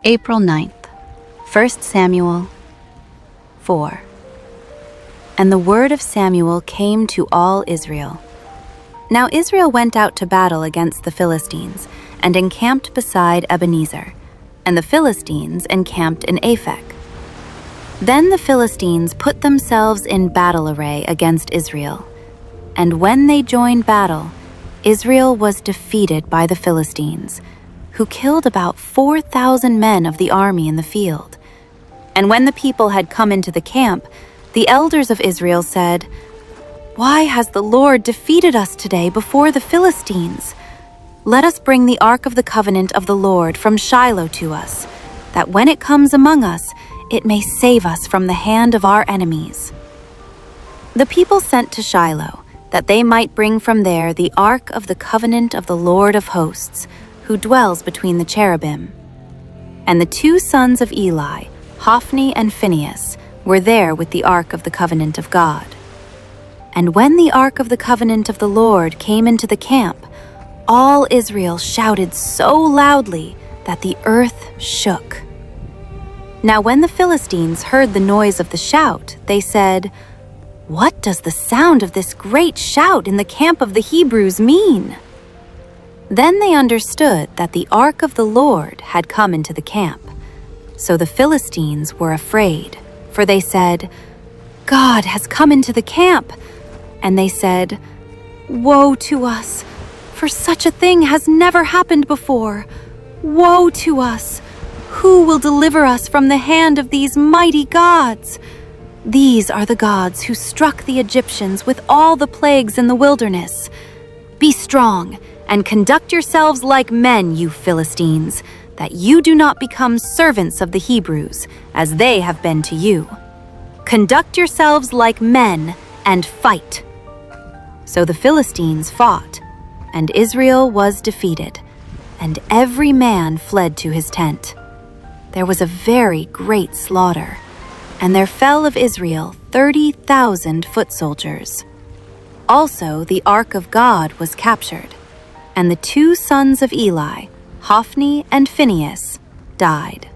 April 9th, 1 Samuel 4. And the word of Samuel came to all Israel. Now Israel went out to battle against the Philistines, and encamped beside Ebenezer, and the Philistines encamped in Aphek. Then the Philistines put themselves in battle array against Israel. And when they joined battle, Israel was defeated by the Philistines, who killed about 4,000 men of the army in the field. And when the people had come into the camp, the elders of Israel said, "Why has the Lord defeated us today before the Philistines? Let us bring the ark of the covenant of the Lord from Shiloh to us, that when it comes among us, it may save us from the hand of our enemies." The people sent to Shiloh, that they might bring from there the ark of the covenant of the Lord of hosts, who dwells between the cherubim. And the two sons of Eli, Hophni and Phinehas, were there with the ark of the covenant of God. And when the ark of the covenant of the Lord came into the camp, all Israel shouted so loudly that the earth shook. Now when the Philistines heard the noise of the shout, they said, "What does the sound of this great shout in the camp of the Hebrews mean?" Then they understood that the ark of the Lord had come into the camp. So the Philistines were afraid, for they said, "God has come into the camp." And they said, "Woe to us, for such a thing has never happened before. Woe to us! Who will deliver us from the hand of these mighty gods? These are the gods who struck the Egyptians with all the plagues in the wilderness. Be strong and conduct yourselves like men, you Philistines, that you do not become servants of the Hebrews, as they have been to you. Conduct yourselves like men and fight." So the Philistines fought, and Israel was defeated, and every man fled to his tent. There was a very great slaughter, and there fell of Israel 30,000 foot soldiers. Also the ark of God was captured, and the two sons of Eli, Hophni and Phinehas, died.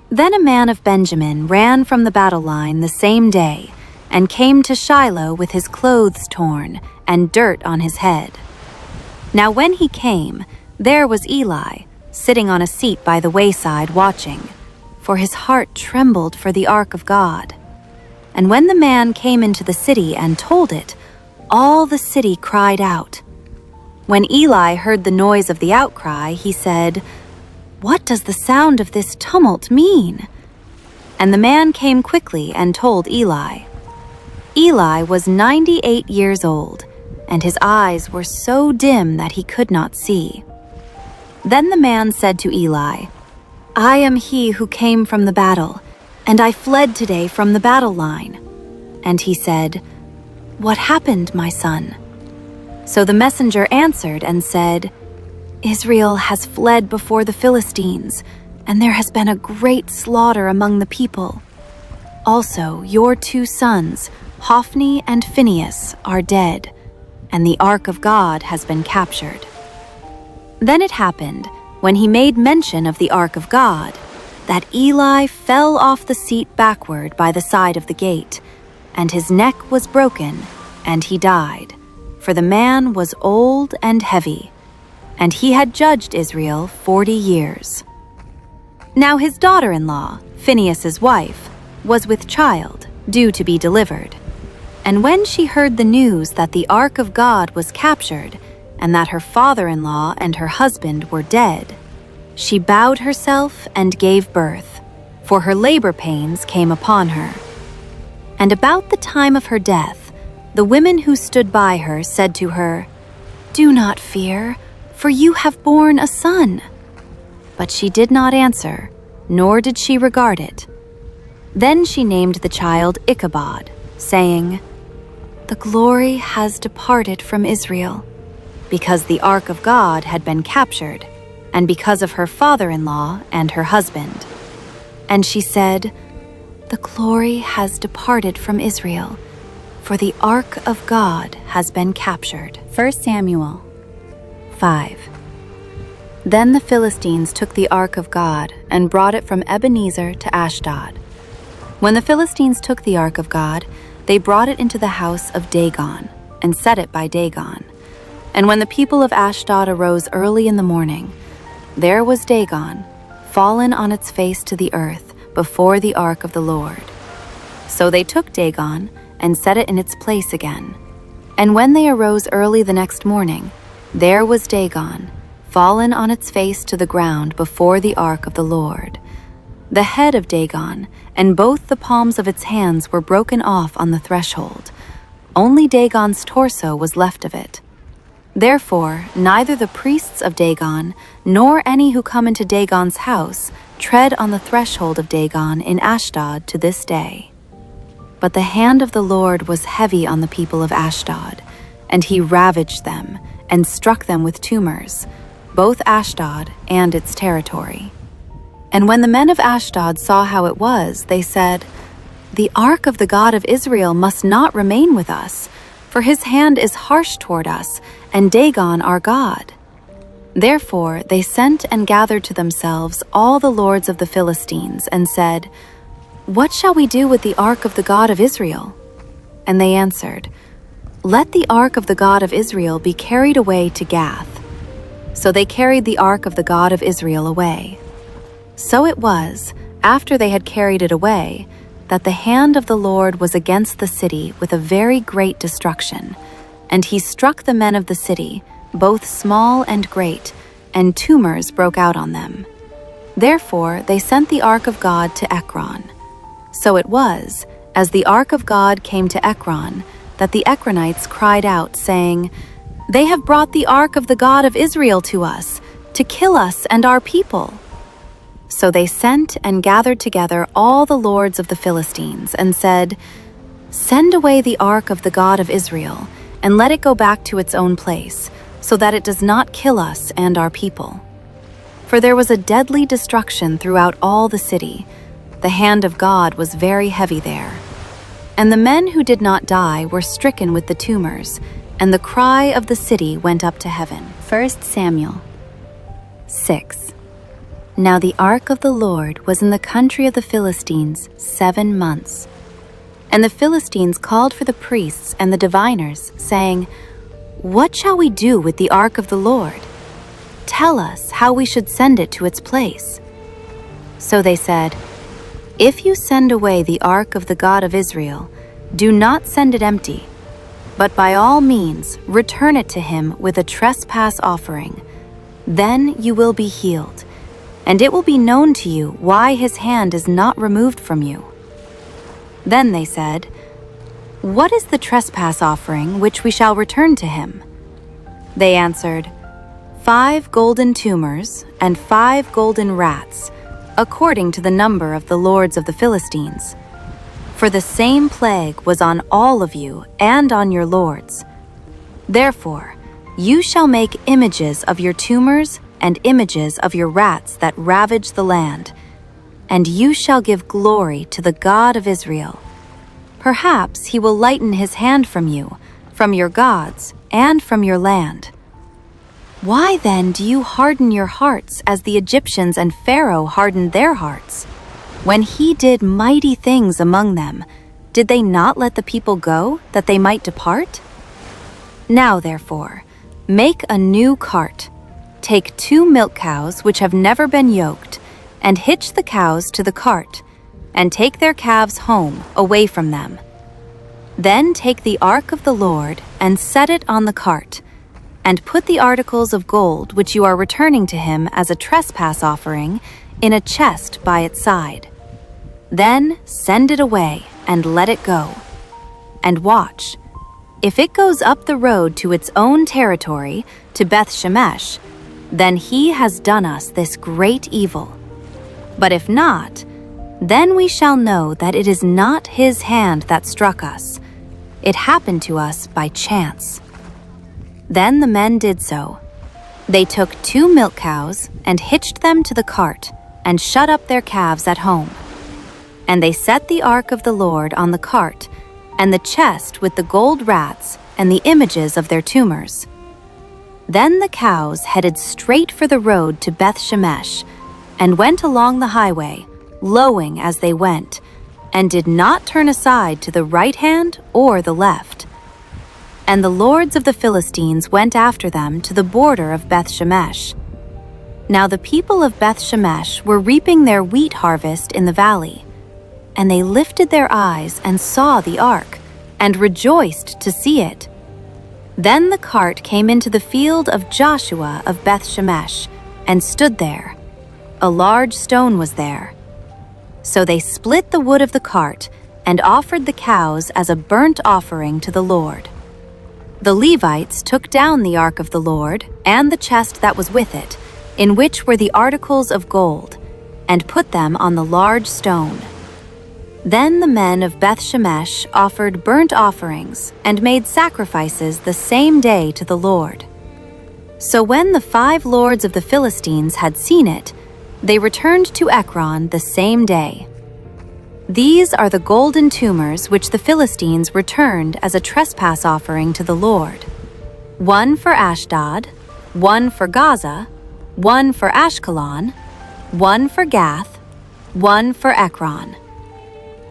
Then a man of Benjamin ran from the battle line the same day, and came to Shiloh with his clothes torn and dirt on his head. Now when he came, there was Eli, sitting on a seat by the wayside watching, for his heart trembled for the ark of God. And when the man came into the city and told it, all the city cried out. When Eli heard the noise of the outcry, he said, "What does the sound of this tumult mean?" And the man came quickly and told Eli. Eli was 98 years old, and his eyes were so dim that he could not see. Then the man said to Eli, "I am he who came from the battle, and I fled today from the battle line." And he said, "What happened, my son?" So the messenger answered and said, "Israel has fled before the Philistines, and there has been a great slaughter among the people. Also your two sons, Hophni and Phinehas, are dead, and the ark of God has been captured." Then it happened, when he made mention of the ark of God, that Eli fell off the seat backward by the side of the gate, and his neck was broken, and he died. For the man was old and heavy, and he had judged Israel 40 years. Now his daughter-in-law, Phinehas's wife, was with child, due to be delivered. And when she heard the news that the ark of God was captured, and that her father-in-law and her husband were dead, she bowed herself and gave birth, for her labor pains came upon her. And about the time of her death, the women who stood by her said to her, "Do not fear, for you have borne a son." But she did not answer, nor did she regard it. Then she named the child Ichabod, saying, "The glory has departed from Israel," because the ark of God had been captured, and because of her father-in-law and her husband. And she said, "The glory has departed from Israel, for the ark of God has been captured." 1 Samuel 5. Then the Philistines took the ark of God and brought it from Ebenezer to Ashdod. When the Philistines took the ark of God, they brought it into the house of Dagon and set it by Dagon. And when the people of Ashdod arose early in the morning, there was Dagon, fallen on its face to the earth before the ark of the Lord. So they took Dagon and set it in its place again. And when they arose early the next morning, there was Dagon, fallen on its face to the ground before the ark of the Lord. The head of Dagon and both the palms of its hands were broken off on the threshold. Only Dagon's torso was left of it. Therefore, neither the priests of Dagon nor any who come into Dagon's house tread on the threshold of Dagon in Ashdod to this day. But the hand of the Lord was heavy on the people of Ashdod, and he ravaged them and struck them with tumors, both Ashdod and its territory. And when the men of Ashdod saw how it was, they said, "The ark of the God of Israel must not remain with us, for his hand is harsh toward us, and Dagon our God." Therefore they sent and gathered to themselves all the lords of the Philistines, and said, "What shall we do with the ark of the God of Israel?" And they answered, "Let the ark of the God of Israel be carried away to Gath." So they carried the ark of the God of Israel away. So it was, after they had carried it away, that the hand of the Lord was against the city with a very great destruction, and he struck the men of the city, both small and great, and tumors broke out on them. Therefore they sent the ark of God to Ekron. So it was, as the ark of God came to Ekron, that the Ekronites cried out, saying, "They have brought the ark of the God of Israel to us, to kill us and our people." So they sent and gathered together all the lords of the Philistines, and said, "Send away the ark of the God of Israel, and let it go back to its own place, so that it does not kill us and our people." For there was a deadly destruction throughout all the city. The hand of God was very heavy there. And the men who did not die were stricken with the tumors, and the cry of the city went up to heaven. 1 Samuel 6. Now the ark of the Lord was in the country of the Philistines 7 months. And the Philistines called for the priests and the diviners, saying, "What shall we do with the ark of the Lord? Tell us how we should send it to its place." So they said, "If you send away the ark of the God of Israel, do not send it empty, but by all means return it to him with a trespass offering. Then you will be healed, and it will be known to you why his hand is not removed from you." Then they said, "What is the trespass offering which we shall return to him?" They answered, 5 golden tumors and 5 golden rats, according to the number of the lords of the Philistines. For the same plague was on all of you and on your lords. Therefore, you shall make images of your tumors and images of your rats that ravage the land, and you shall give glory to the God of Israel. Perhaps he will lighten his hand from you, from your gods, and from your land. Why then do you harden your hearts as the Egyptians and Pharaoh hardened their hearts? When he did mighty things among them, did they not let the people go, that they might depart? Now therefore, make a new cart. Take 2 milk cows which have never been yoked, and hitch the cows to the cart, and take their calves home, away from them. Then take the ark of the Lord, and set it on the cart, and put the articles of gold which you are returning to him as a trespass offering in a chest by its side. Then send it away, and let it go. And watch. If it goes up the road to its own territory, to Beth Shemesh, then he has done us this great evil. But if not, then we shall know that it is not his hand that struck us. It happened to us by chance." Then the men did so. They took 2 milk cows and hitched them to the cart and shut up their calves at home. And they set the ark of the Lord on the cart, and the chest with the gold rats and the images of their tumors. Then the cows headed straight for the road to Beth Shemesh and went along the highway, lowing as they went, and did not turn aside to the right hand or the left. And the lords of the Philistines went after them to the border of Beth Shemesh. Now the people of Beth Shemesh were reaping their wheat harvest in the valley, and they lifted their eyes and saw the ark, and rejoiced to see it. Then the cart came into the field of Joshua of Beth Shemesh, and stood there. A large stone was there. So they split the wood of the cart, and offered the cows as a burnt offering to the Lord. The Levites took down the ark of the Lord, and the chest that was with it, in which were the articles of gold, and put them on the large stone. Then the men of Beth Shemesh offered burnt offerings and made sacrifices the same day to the Lord. So when the 5 lords of the Philistines had seen it, they returned to Ekron the same day. These are the golden tumors which the Philistines returned as a trespass offering to the Lord: 1 for Ashdod, 1 for Gaza, 1 for Ashkelon, 1 for Gath, 1 for Ekron.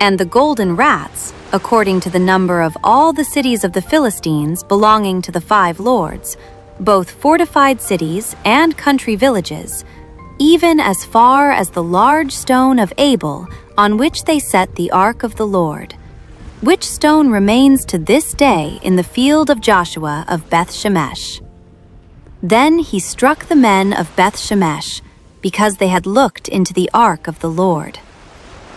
And the golden rats, according to the number of all the cities of the Philistines belonging to the 5 lords, both fortified cities and country villages, even as far as the large stone of Abel on which they set the ark of the Lord, which stone remains to this day in the field of Joshua of Beth Shemesh. Then he struck the men of Beth Shemesh, because they had looked into the ark of the Lord.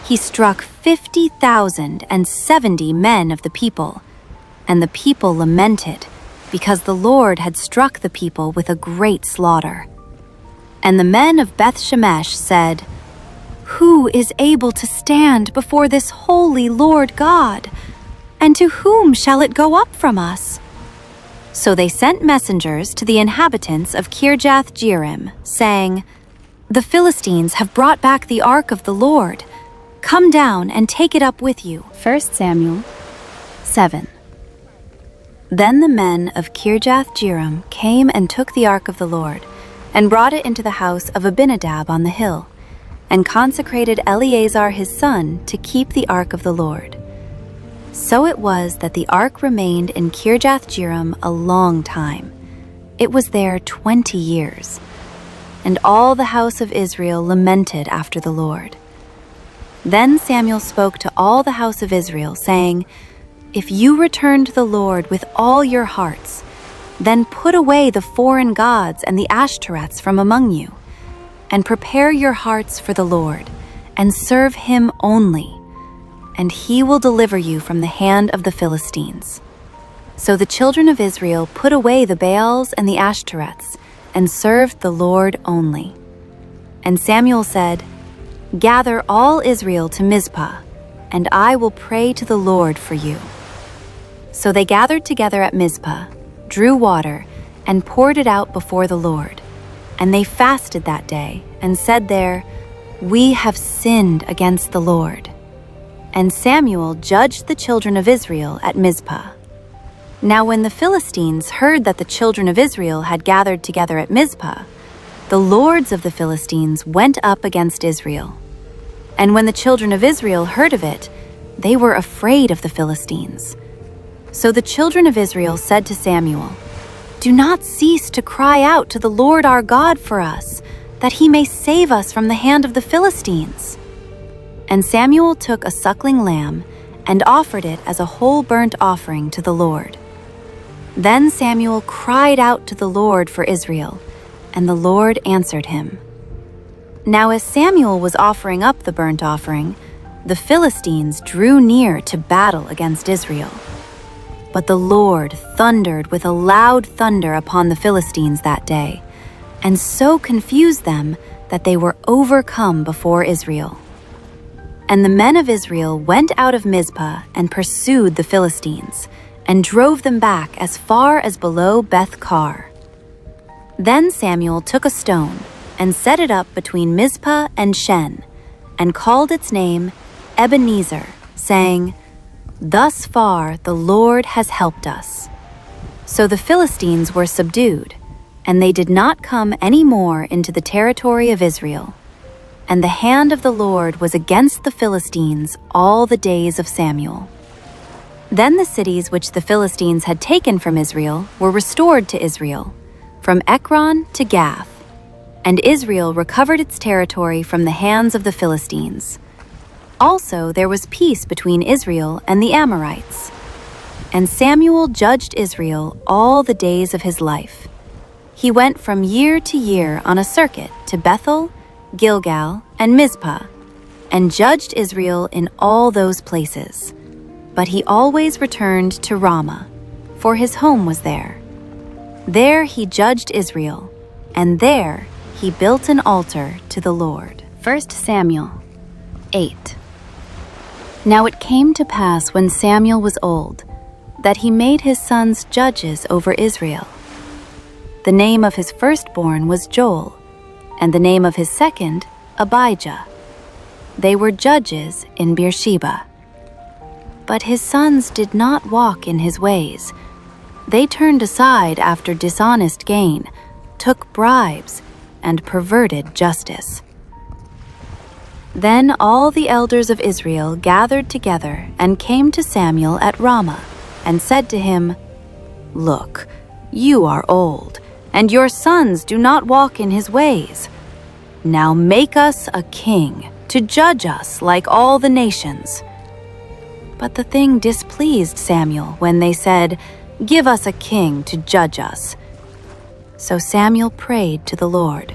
He struck 50,070 men of the people, and the people lamented, because the Lord had struck the people with a great slaughter. And the men of Beth Shemesh said, "Who is able to stand before this holy Lord God? And to whom shall it go up from us?" So they sent messengers to the inhabitants of Kirjath-jearim, saying, "The Philistines have brought back the ark of the Lord. Come down and take it up with you." 1 Samuel 7. Then the men of Kirjath-jearim came and took the ark of the Lord, and brought it into the house of Abinadab on the hill, and consecrated Eleazar his son to keep the ark of the Lord. So it was that the ark remained in Kirjath-jearim a long time. It was there 20 years. And all the house of Israel lamented after the Lord. Then Samuel spoke to all the house of Israel, saying, "If you return to the Lord with all your hearts, then put away the foreign gods and the Ashtoreths from among you, and prepare your hearts for the Lord, and serve him only, and he will deliver you from the hand of the Philistines." So the children of Israel put away the Baals and the Ashtoreths, and served the Lord only. And Samuel said, "Gather all Israel to Mizpah, and I will pray to the Lord for you." So they gathered together at Mizpah, drew water, and poured it out before the Lord. And they fasted that day, and said there, "We have sinned against the Lord." And Samuel judged the children of Israel at Mizpah. Now when the Philistines heard that the children of Israel had gathered together at Mizpah, the lords of the Philistines went up against Israel. And when the children of Israel heard of it, they were afraid of the Philistines. So the children of Israel said to Samuel, "Do not cease to cry out to the Lord our God for us, that he may save us from the hand of the Philistines." And Samuel took a suckling lamb and offered it as a whole burnt offering to the Lord. Then Samuel cried out to the Lord for Israel, and the Lord answered him. Now as Samuel was offering up the burnt offering, the Philistines drew near to battle against Israel. But the Lord thundered with a loud thunder upon the Philistines that day, and so confused them that they were overcome before Israel. And the men of Israel went out of Mizpah and pursued the Philistines, and drove them back as far as below Beth-kar. Then Samuel took a stone, and set it up between Mizpah and Shen, and called its name Ebenezer, saying, "Thus far the Lord has helped us." So the Philistines were subdued, And they did not come any more into the territory of Israel. And the hand of the Lord was against the Philistines all the days of Samuel. Then the cities which the Philistines had taken from Israel were restored to Israel, from Ekron to Gath. And Israel recovered its territory from the hands of the Philistines. Also there was peace between Israel and the Amorites. And Samuel judged Israel all the days of his life. He went from year to year on a circuit to Bethel, Gilgal, and Mizpah, and judged Israel in all those places. But he always returned to Ramah, for his home was there. There he judged Israel, and there he built an altar to the Lord. 1 Samuel 8. Now it came to pass when Samuel was old, that he made his sons judges over Israel. The name of his firstborn was Joel, and the name of his second, Abijah. They were judges in Beersheba. But his sons did not walk in his ways. They turned aside after dishonest gain, took bribes, and perverted justice. Then all the elders of Israel gathered together and came to Samuel at Ramah, and said to him, "Look, you are old, and your sons do not walk in his ways. Now make us a king to judge us like all the nations." But the thing displeased Samuel when they said, "Give us a king to judge us." So Samuel prayed to the Lord.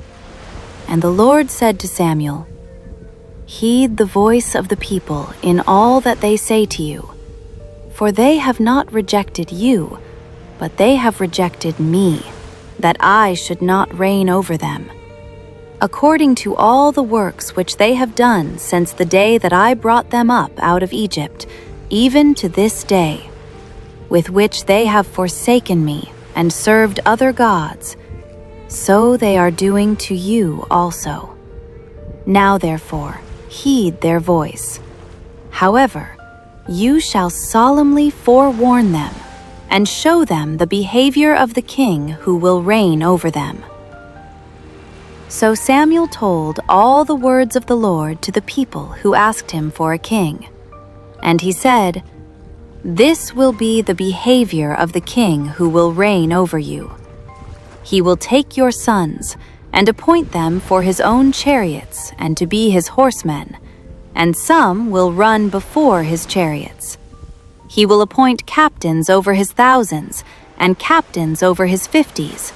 And the Lord said to Samuel, "Heed the voice of the people in all that they say to you, for they have not rejected you, but they have rejected me, that I should not reign over them. According to all the works which they have done since the day that I brought them up out of Egypt, even to this day, with which they have forsaken me and served other gods, so they are doing to you also. Now therefore, heed their voice. However, you shall solemnly forewarn them, and show them the behavior of the king who will reign over them." So Samuel told all the words of the Lord to the people who asked him for a king. And he said, "This will be the behavior of the king who will reign over you. He will take your sons and appoint them for his own chariots and to be his horsemen, and some will run before his chariots. He will appoint captains over his thousands and captains over his 50s,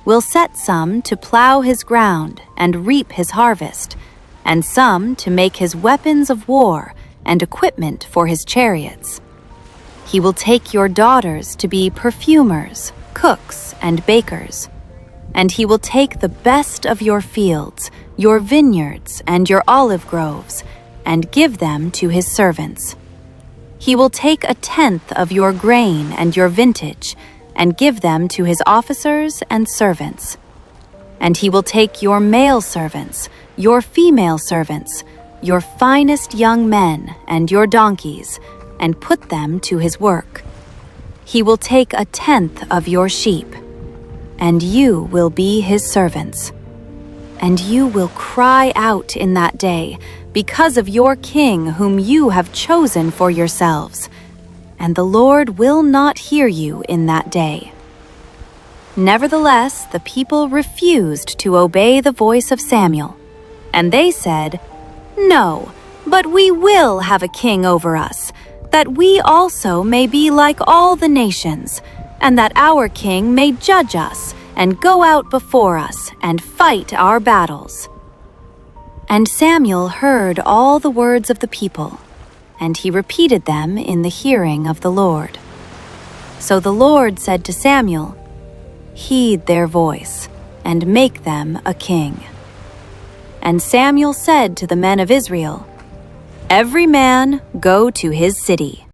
will set some to plow his ground and reap his harvest, and some to make his weapons of war and equipment for his chariots. He will take your daughters to be perfumers, cooks, and bakers. And he will take the best of your fields, your vineyards, and your olive groves, and give them to his servants. He will take 1/10 of your grain and your vintage, and give them to his officers and servants. And he will take your male servants, your female servants, your finest young men, and your donkeys, and put them to his work. He will take 1/10 of your sheep, and you will be his servants. And you will cry out in that day because of your king whom you have chosen for yourselves, and the Lord will not hear you in that day." Nevertheless, the people refused to obey the voice of Samuel, and they said, "No, but we will have a king over us, that we also may be like all the nations, and that our king may judge us and go out before us and fight our battles." And Samuel heard all the words of the people, and he repeated them in the hearing of the Lord. So the Lord said to Samuel, "Heed their voice, and make them a king." And Samuel said to the men of Israel, "Every man go to his city."